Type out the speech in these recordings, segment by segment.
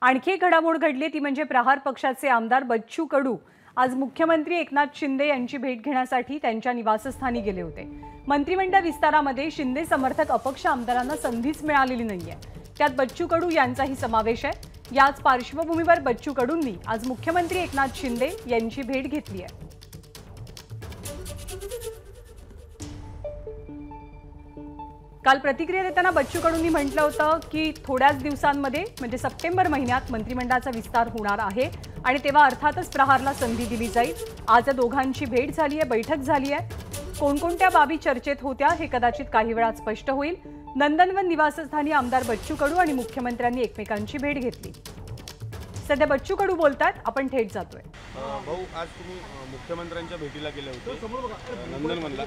आणखी एक घडामोड घडली ती म्हणजे प्रहार पक्षाचे आमदार बच्चू कडू आज मुख्यमंत्री एकनाथ शिंदे यांची भेट घेण्यासाठी त्यांच्या निवासस्थानी गेले होते। मंत्रिमंडळ विस्तारामध्ये शिंदे समर्थक अपक्ष आमदारांना संधीच मिळालेली नाहीये, त्यात बच्चू कडू यांचाही समावेश आहे। याच पार्श्वभूमीवर बच्चू कडूंनी आज मुख्यमंत्री एकनाथ शिंदे यांची भेट घेतली आहे। काल प्रतिक्रिया देताना बच्चू कडूंनी म्हटलं होतं की थोड्याच दिवसांमध्ये म्हणजे सप्टेंबर महिन्यात मंत्रिमंडळाचा विस्तार होणार आहे आणि तेव्हा अर्थातच प्रहारला संधी दिली जाईल। आज या दोघांची भेट झाली आहे, बैठक झाली आहे। कोणकोणत्या बाबी चर्चेत होत्या हे कदाचित काही वेळात स्पष्ट होईल। नंदनवन निवासस्थानी आमदार बच्चू कडू आणि मुख्यमंत्र्यांनी एकमेकांची भेट घेतली। सध्या बच्चू कडू बोलतात, आपण थेट जातोय। भाऊ, आज तुम्ही मुख्यमंत्र्यांच्या भेटीला गेले होते नंदनवनला,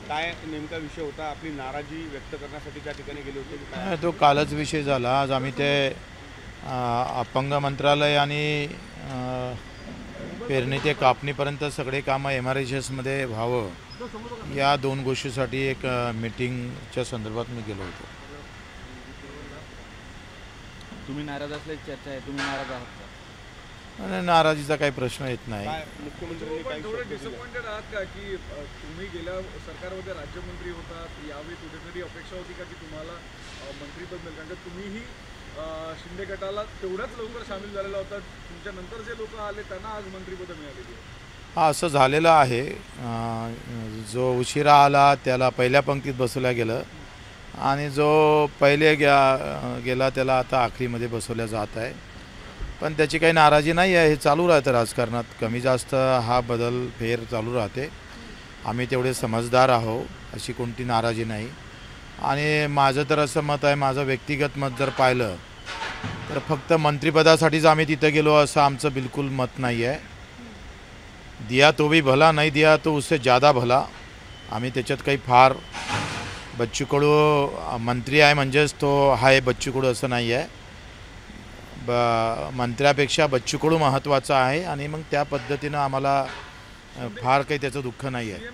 काय नेमका विषय होता? आपली नाराजी व्यक्त करण्यासाठी त्या ठिकाणी गेले होते? तो कालच विषय झाला। आज आम्ही ते अपंग मंत्रालय आणि पेरणी ते कापणीपर्यंत सगळे कामं MRHSमध्ये व्हावं या दोन गोष्टीसाठी एक मीटिंगच्या संदर्भात मी गेलो होतो। तुम्ही नाराज असल्याची चर्चा आहे, तुम्ही नाराज आहात का? नाराजीचा काही प्रश्न येत नाही। मुख्यमंत्र्यांनी काय थोडे डिसअपॉइंटेड आहात का की तुम्ही गेल्या सरकारमध्ये राज्यमंत्री होतात, यावेळी कुठेतरी अपेक्षा होती का की तुम्हाला मंत्रीपद मिळेल? कारण तुम्हीही शिंदे गटाला तेवढ्याच लवकर सामील झालेला होता, तुमच्या नंतर जे लोक आले त्यांना आज मंत्रीपद मिळालेली आहे। हा, असं झालेलं आहे। जो उशिरा आला त्याला पहिल्या पंक्तीत बसवल्या गेलं आणि जो पहिले गेला त्याला आता आखरीमध्ये बसवल्या जात आहे। पण त्याची काही नाराजी नाही आहे, हे चालू राहतं राजकारणात, कमी जास्त हा बदल फेर चालू राहते। आम्ही तेवढे समजदार आहोत, अशी कोणती नाराजी नाही। आणि माझं तर असं मत आहे, माझं व्यक्तिगत मत जर पाहिलं तर फक्त मंत्रिपदासाठीच आम्ही तिथं गेलो असं आमचं बिलकुल मत नाही आहे। दिया तो भी भला, नहीं दिया तो उससे ज़्यादा भला। आम्ही त्याच्यात काही फार बच्चू कडू मंत्री आहे म्हणजेच तो आहे बच्चू कडू असं नाही आहे। मंत्र्यापेक्षा बच्चू कडू महत्त्वाचा आहे आणि मग त्या पद्धतीनं आम्हाला फार काही त्याचं दुःख नाही आहे।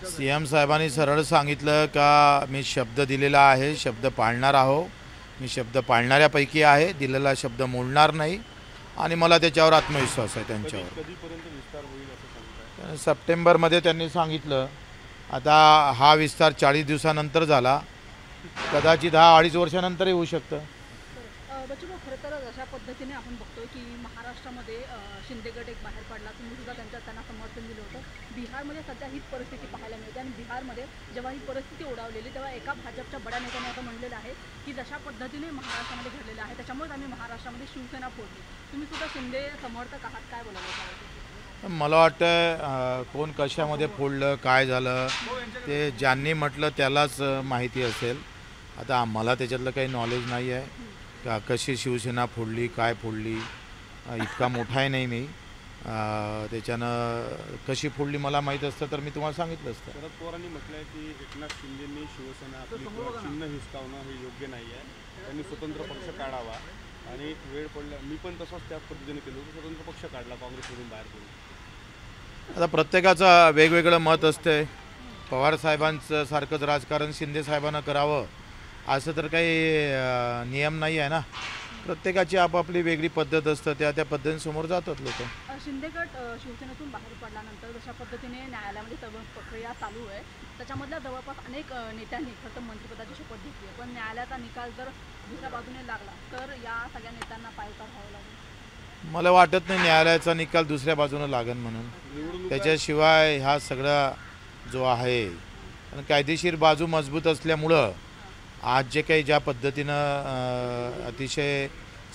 CM साहेबांनी सरळ सांगितलं का मी शब्द दिलेला आहे, शब्द पाळणार आहो, मी शब्द पाळणाऱ्यापैकी आहे, दिलेला शब्द मोडणार नाही आणि मला त्याच्यावर आत्मविश्वास आहे त्यांच्यावर। कधीपर्यंत विस्तार होईल असं सांगताय? सप्टेंबरमध्ये त्यांनी सांगितलं। आता हा विस्तार 40 दिवसानंतर झाला, कदाचित हा 2.5 वर्षानंतरही होऊ शकतं। बच्चू भाऊ, खरं तर अशा पद्धतीने आपण बघतोय की महाराष्ट्रामध्ये शिंदे गट एक बाहेर पडला, तुम्ही सुद्धा त्यांना समर्थन दिलं होतं। बिहारमध्ये सध्या हीच परिस्थिती पाहायला मिळते आणि बिहारमध्ये जेव्हा ही परिस्थिती ओढावलेली तेव्हा एका भाजपच्या बड्या नेत्याने आता म्हणलेलं आहे की जशा पद्धतीने महाराष्ट्रामध्ये घडलेलं आहे त्याच्यामुळेच आम्ही महाराष्ट्रामध्ये शिवसेना फोडली। तुम्ही सुद्धा शिंदे समर्थक आहात, काय बोलायला? मला वाटतं कोण कशामध्ये फोडलं, काय झालं ते ज्यांनी म्हटलं त्यालाच माहिती असेल। आता आम्हाला त्याच्यातलं काही नॉलेज नाही आहे का कशी शिवसेना फोडली, काय फोडली, इतका मोठा आहे नाही मी। त्याच्यानं कशी फोडली मला माहीत असतं तर मी तुम्हाला सांगितलं असतं। शरद पवारांनी म्हटलं आहे की एकनाथ शिंदेंनी शिवसेना आपली चिन्ह हिसकावणं हे योग्य नाही आहे, त्यांनी स्वतंत्र पक्ष काढावा आणि वेळ पडल्या मी पण तसंच त्याच पद्धतीने केलं होतं, स्वतंत्र पक्ष काढला, काँग्रेसमधून बाहेर पडून। आता प्रत्येकाचं वेगवेगळं मत असते। पवार साहेबांचं सारखंच राजकारण शिंदे साहेबांना करावं असं तर काही नियम नाही आहे ना। प्रत्येकाची आपापली वेगळी पद्धत असतं, त्या पद्धतीने समोर जातात लोक। शिंदे गट शिवसेनेतून बाहेर पडल्यानंतर जशा पद्धतीने न्यायालयामध्ये प्रक्रिया चालू आहे त्याच्यामधल्या जवळपास अनेक नेत्यांनी खरं तर मंत्रिपदाची शपथ घेतली आहे, पण न्यायालयाचा निकाल जर दुसऱ्या बाजूने लागला तर या सगळ्या नेत्यांना पायउतार व्हावं लागेल। मला वाटत नाही न्यायालयाचा निकाल दुसऱ्या बाजूनं लागेल म्हणून। त्याच्याशिवाय हा सगळा जो आहे आणि कायदेशीर बाजू मजबूत असल्यामुळं आज जे काही ज्या पद्धतीनं अतिशय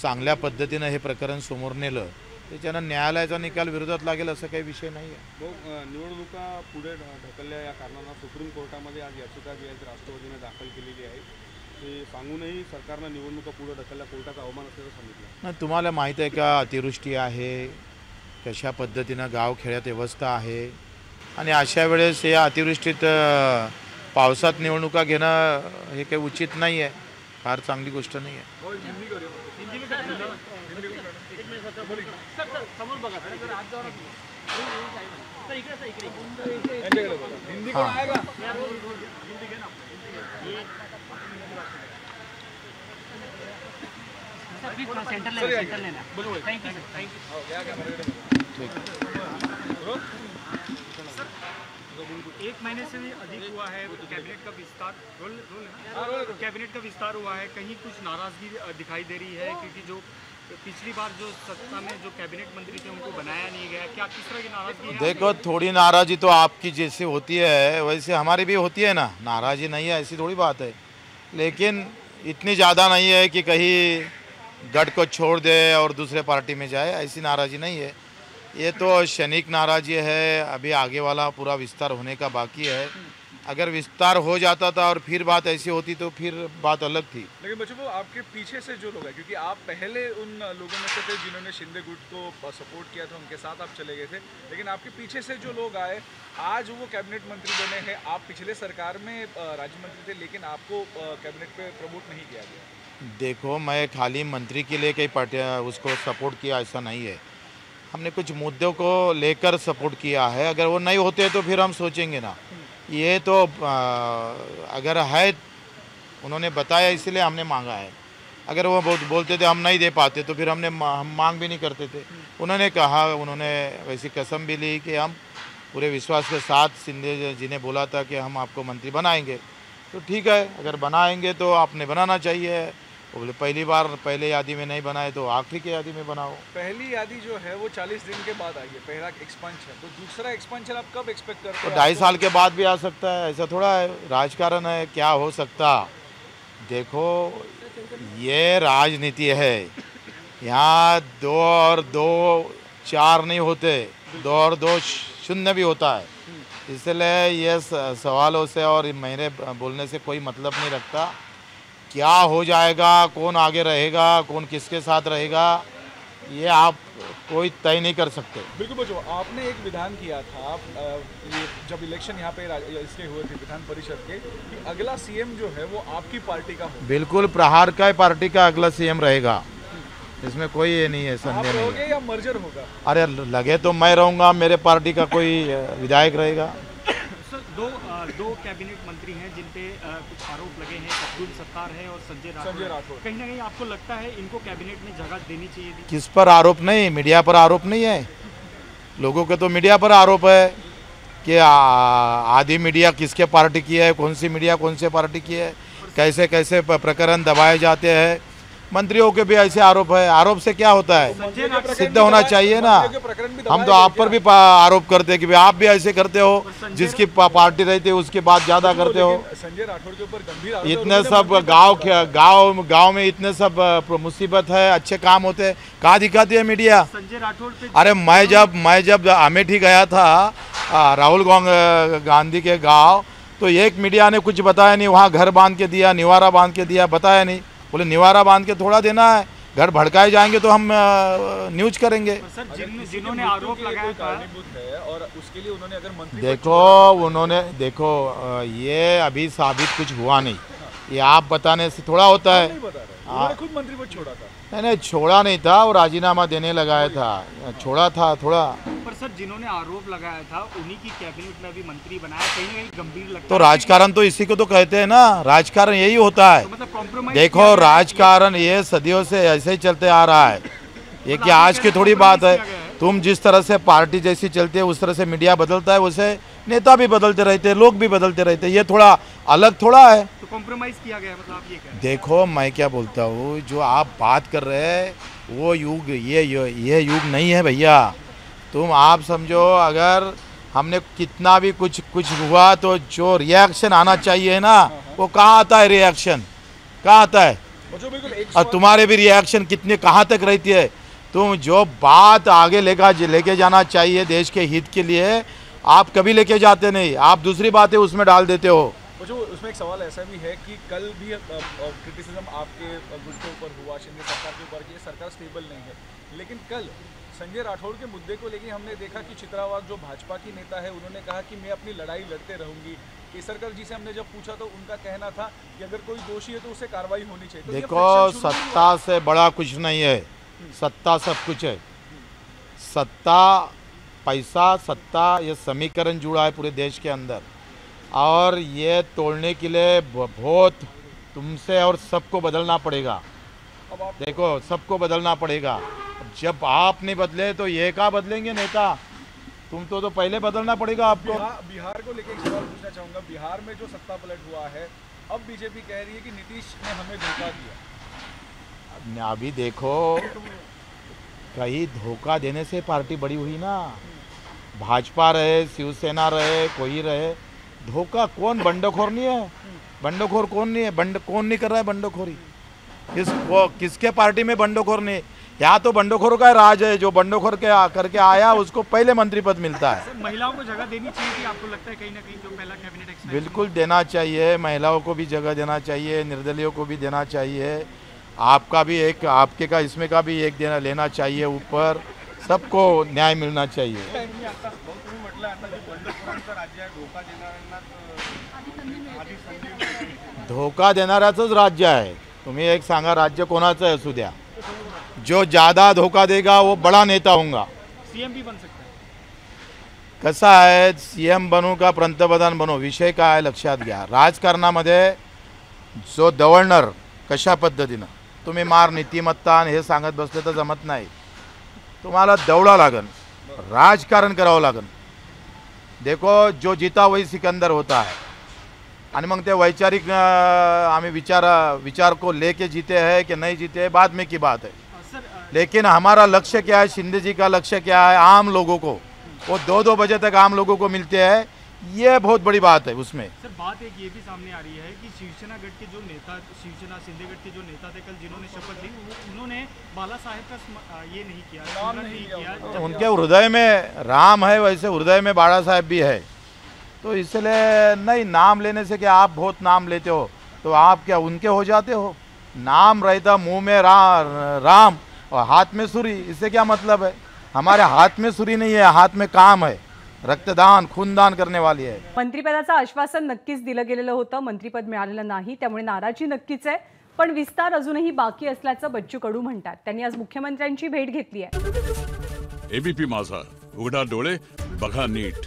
चांगल्या पद्धतीनं हे प्रकरण समोर नेलं त्याच्यानं न्यायालयाचा निकाल विरोधात लागेल असं काही विषय नाही आहे। निवडणुका पुढे ढकलल्या या कारणानं सुप्रीम कोर्टामध्ये आज याचिका जी आहे राष्ट्रवादीने दाखल केलेली आहे, ते सांगूनही सरकारनं निवडणुका पुढे ढकलल्या, कोर्टाचा अवमान असल्याचं सांगितलं। नाही, तुम्हाला माहीत आहे का अतिवृष्टी आहे, कशा पद्धतीनं गावखेड्यात व्यवस्था आहे आणि अशा वेळेस या अतिवृष्टीत पावसात निवडणुका घेणं हे काही उचित नाही आहे, फार चांगली गोष्ट नाही आहे। एक महीने से भी अधिक हुआ है कैबिनेट का विस्तार कैबिनेट का विस्तार हुआ है, कहीं कुछ नाराजगी दिखाई दे रही है क्योंकि जो पिछली बार जो सत्ता में जो कैबिनेट मंत्री थे उनको बनाया नहीं गया, क्या किस तरह की नाराजगी है? देखो, थोड़ी नाराज़ी तो आपकी जैसे होती है वैसे हमारी भी होती है ना, नाराज़ी नहीं है ऐसी थोड़ी बात है, लेकिन इतनी ज़्यादा नहीं है कि कहीं गढ़ को छोड़ दे और दूसरे पार्टी में जाए, ऐसी नाराज़ी नहीं है। ये तो क्षणिक नाराज़ी है, अभी आगे वाला पूरा विस्तार होने का बाकी है। अगर विस्तार हो जाता था और फिर बात ऐसी होती तो फिर बात अलग थी। लेकिन बच्चों वो आपके पीछे से जो लोग हैं, क्योंकि आप पहले उन लोगों में से थे जिन्होंने शिंदे गुट को सपोर्ट किया था, उनके साथ आप चले गए थे, लेकिन आपके पीछे से जो लोग आए आज वो कैबिनेट मंत्री बने हैं। आप पिछले सरकार में राज्य मंत्री थे लेकिन आपको कैबिनेट पे प्रमोट नहीं किया गया। देखो, मैं खाली मंत्री के लिए कई पार्टी उसको सपोर्ट किया ऐसा नहीं है, हमने कुछ मुद्दों को लेकर सपोर्ट किया है। अगर वो नहीं होते तो फिर हम सोचेंगे ना, ये तो अगर है उन्होंने बताया इसलिए हमने मांगा है। अगर वो बोलते थे हम नहीं दे पाते तो फिर हम मांग भी नहीं करते थे। उन्होंने कहा, उन्होंने वैसी कसम भी ली कि हम पूरे विश्वास के साथ शिंदे जी ने बोला था कि हम आपको मंत्री बनाएंगे, तो ठीक है, अगर बनाएंगे तो आपने बनाना चाहिए। वो बोले पहली बार पहले यादी में नहीं बनाए तो आखिरी की यादी में बनाओ। पहली यादी जो है वो 40 दिन के बाद आई है, पहला एक्सपेंशन, तो दूसरा एक्सपेंशन आप कब एक्सपेक्ट करते तो हैं? 2.5 साल के बाद भी आ सकता है, ऐसा थोड़ा है, राजकारण है, क्या हो सकता। देखो, ये राजनीति है, यहाँ 2 और 2 4 नहीं होते, 2 और 2 0 भी होता है। इसलिए ये सवालों से और मेरे बोलने से कोई मतलब नहीं रखता। क्या हो जाएगा, कौन आगे रहेगा, कौन किसके साथ रहेगा, ये आप कोई तय नहीं कर सकते। बिल्कुल बच्चों, आपने एक विधान किया था ये जब इलेक्शन यहाँ पे इसके हुए थे विधान परिषद के, कि अगला सीएम जो है वो आपकी पार्टी का हो। बिल्कुल, प्रहार का पार्टी का अगला सीएम रहेगा, इसमें कोई ये नहीं है, आप संदेह नहीं रहोगे है। या मर्जर होगा? अरे लगे तो मैं रहूँगा, मेरे पार्टी का कोई विधायक रहेगा। सर, दो कैबिनेट मंत्री हैं जिन पे कुछ आरोप लगे हैं, अब्दुल सत्तार है और संजय राठौर। कहीं ना कहीं आपको लगता है इनको कैबिनेट में जगह देनी चाहिए थी? किस पर आरोप नहीं, मीडिया पर आरोप नहीं है, लोगों के तो मीडिया पर आरोप है कि आधी मीडिया किसके पार्टी की है, कौन सी मीडिया कौन से पार्टी की है, कैसे कैसे प्रकरण दबाए जाते हैं। मंत्रियों के भी ऐसे आरोप है, आरोप से क्या होता है, सिद्ध होना चाहिए ना। हम तो आप पर भी आरोप करते हैं कि भाई आप भी ऐसे करते हो, जिसकी पार्टी रहती है उसकी बात ज़्यादा करते हो। संजय राठौर के ऊपर गंभीर इतने सब गांव में इतने सब मुसीबत है, अच्छे काम होते हैं, कहाँ दिखाती है मीडिया? संजय राठौर पे अरे मैं जब अमेठी गया था राहुल गांधी के गांव, तो एक मीडिया ने कुछ बताया नहीं, वहाँ घर बांध के दिया, निवारा बांध के दिया, बताया नहीं। बोले निवारा बांध के थोड़ा देना है, घर भड़काए जाएंगे तो हम न्यूज करेंगे। सर, जिन्होंने आरोप लगाया था है और उसके लिए उन्होंने अगर मंत्री देखो ये अभी साबित कुछ हुआ नहीं, ये आप बताने से थोड़ा होता है। नहीं बता रहे, उन्होंने खुद मंत्री पद छोड़ा था। नहीं, छोड़ा नहीं था, वो राजीनामा देने लगाया था, छोड़ा था थोड़ा। पर सर, जिन्होंने आरोप लगाया था उन्हीं की कैबिनेट में अभी मंत्री बनाया, कहीं ना कहीं गंभीर लगता तो है। राजकारण तो इसी को तो कहते हैं ना, राजकारण यही होता है। तो मतलब कॉम्प्रोमाइज देखो, राजकारण ये सदियों से ऐसे ही चलते आ रहा है, ये कि आज की थोड़ी बात है। तुम जिस तरह से पार्टी जैसी चलती है उस तरह से मीडिया बदलता है, वैसे नेता भी बदलते रहते हैं, लोग भी बदलते रहते हैं, ये थोड़ा अलग थोड़ा है। तो कॉम्प्रोमाइज किया गया, मतलब आप ये कह रहे हैं? देखो, मैं क्या बोलता हूँ, जो आप बात कर रहे हैं वो युग ये युग नहीं है भैया। तुम आप समझो, अगर हमने कितना भी कुछ हुआ तो जो रिएक्शन आना चाहिए ना, वो कहाँ आता है? रिएक्शन कहाँ आता है? और तुम्हारे भी रिएक्शन कितने कहाँ तक रहती है? तुम जो बात आगे लेके जाना चाहिए देश के हित के लिए, आप कभी लेके जाते नहीं, आप दूसरी बातें उसमें डाल देते हो। उसमें एक सवाल ऐसा भी है कि कल भी क्रिटिसिज्म आपके गुट के ऊपर हुआ, शिंदे सरकार के ऊपर, कि सरकार स्टेबल नहीं है, लेकिन कल संजय राठौर के मुद्दे को लेकर हमने देखा कि चित्रावाग जो भाजपा की नेता है, उन्होंने कहा कि मैं अपनी लड़ाई लड़ते रहूंगी। केसरकर जी से हमने जब पूछा तो उनका कहना था कि अगर कोई दोषी है तो उसे कार्रवाई होनी चाहिए। तो देखो, सत्ता से बड़ा कुछ नहीं है, सत्ता सब कुछ है। सत्ता, पैसा, सत्ता, ये समीकरण जुड़ा है पूरे देश के अंदर, और ये तोड़ने के लिए बहुत तुमसे और सबको बदलना पड़ेगा। अब आप देखो सबको बदलना पड़ेगा। जब आप नहीं बदले तो ये का बदलेंगे नेता? तुम तो पहले बदलना पड़ेगा आपको। बिहार को लेकर एक सवाल पूछना चाहूंगा। बिहार में जो सत्ता पलट हुआ है, अब बीजेपी कह रही है कि नीतीश ने हमें धोखा दिया। अभी देखो, कहीं धोखा देने से पार्टी बड़ी हुई ना। भाजपा रहे, शिवसेना रहे, कोई रहे, धोखा कौन? बंडखोर नहीं है? बंडखोर कौन नहीं है? कौन नहीं कर रहा है बंडखोरी? किसके पार्टी में बंडखोर नहीं? यहाँ तो बंडखोरों का राज है। जो बंडखोर के करके आया उसको पहले मंत्री पद मिलता है। सर, महिलाओं को जगह देनी चाहिए थी, आपको लगता है कहीं ना कहीं जो पहला कैबिनेट एक्शन बिल्कुल देना चाहिए, महिलाओं को भी जगह देना चाहिए, निर्दलियों को भी देना चाहिए, आपका भी एक, आपके का इसमें का भी एक देना लेना चाहिए, ऊपर सबको न्याय मिलना चाहिए। तुम्ही म्हटलं आता जे बंडखोरांचं राज्य आहे, धोका देणाऱ्यांना आधी संधी धोका देणाऱ्याचंच राज्य आहे। तुम्ही एक सांगा, राज्य कोणाचं असू द्या, जो ज़्यादा धोखा देगा वो बड़ा नेता होगा। सीएम भी बन सकता है। कसा आहे, सीएम बनू का पंतप्रधान बनू, विषय काय आहे लक्षात घ्या। राजकारणामध्ये जो दवळणार कशा पद्धतीनं, तुम्ही मार नीतिमत्ता आणि हे सांगत बसले तर जमत नाही। तुम्हाला दवड़ा लागन, राजकारण करावं लागन। देखो, जो जीता वही सिकंदर होता है। आणि मग ते वैचारिक आम्ही विचार को लेके जीते हैं कि नहीं जीते हैं, बाद में की बात है। लेकिन हमारा लक्ष्य क्या है, शिंदे जी का लक्ष्य क्या है, आम लोगों को, वो 2-2 बजे तक आम लोगों को मिलते हैं, ये बहुत बड़ी बात है उसमें। सर, बात एक ये भी सामने आ रही है कि शिवसेना गढ़ के जो नेता, शिवसेना शिंदे गढ़ के जो नेता थे कल, जिन्होंने शपथ ली, उन्होंने बाला साहेब का ये नहीं किया, स्मरण नहीं किया। उनके हृदय में राम है, वैसे हृदय में बाला साहेब भी है। तो इसलिए नहीं, नाम लेने से क्या, आप बहुत नाम लेते हो तो आप क्या उनके हो जाते हो? नाम रहता मुंह में राम और हाथ में सुरी, इससे क्या मतलब है? हमारे हाथ में सुरी नहीं है, हाथ में काम है, रक्तदान खूनदान करने वाली है। मंत्रिपदाचं आश्वासन नक्कीच दिलं गेलेलं होतं, मंत्रिपद मिळालेलं नाही, त्यामुळे नाराजी नक्कीच आहे। पण विस्तार अजूनही बाकी असल्याचं बच्चू कडू म्हणतात। त्यांनी आज मुख्यमंत्र्यांची भेट घेतली आहे। एबीपी माझा, उघडा डोळे बघा नीट।